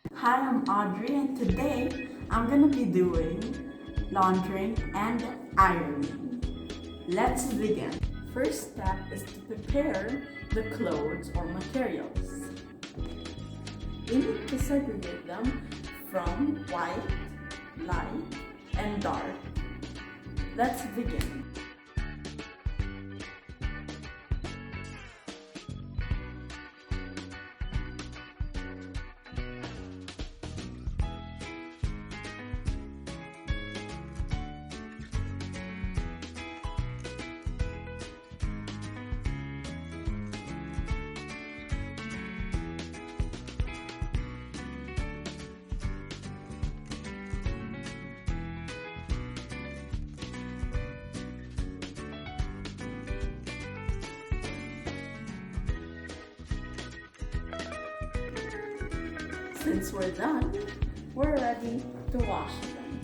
Hi, I'm Audrey, and today I'm gonna be doing laundering and ironing. Let's begin. First step is to prepare the clothes or materials. We need to segregate them from white, light, and dark. Let's begin. Since we're done, we're ready to wash them.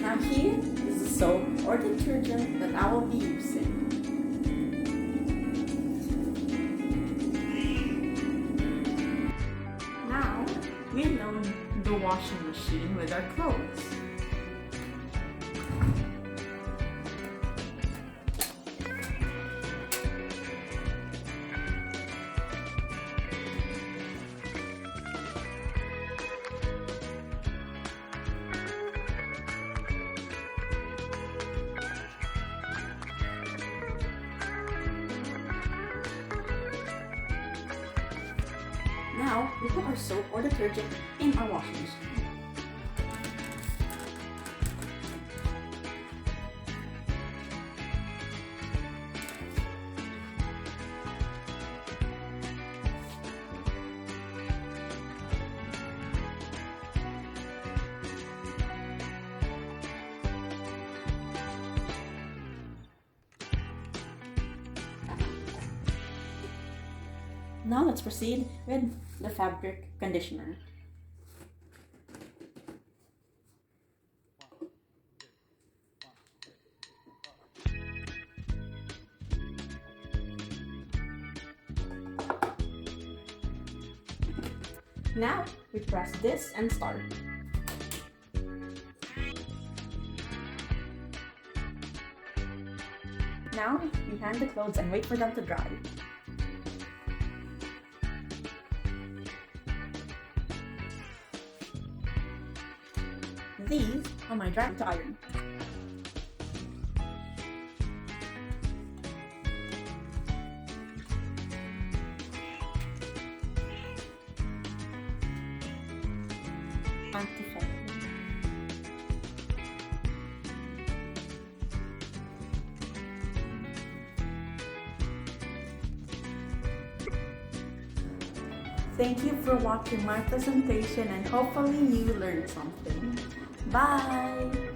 Now here is the soap or detergent that I will be using. Now we load the washing machine with our clothes. Now, we put our soap or detergent in our washing machine. Now let's proceed with the fabric conditioner. Now we press this and start. Now we hang the clothes and wait for them to dry. These are my dry to iron. And to fold. Thank you for watching my presentation and hopefully you learned something. Bye!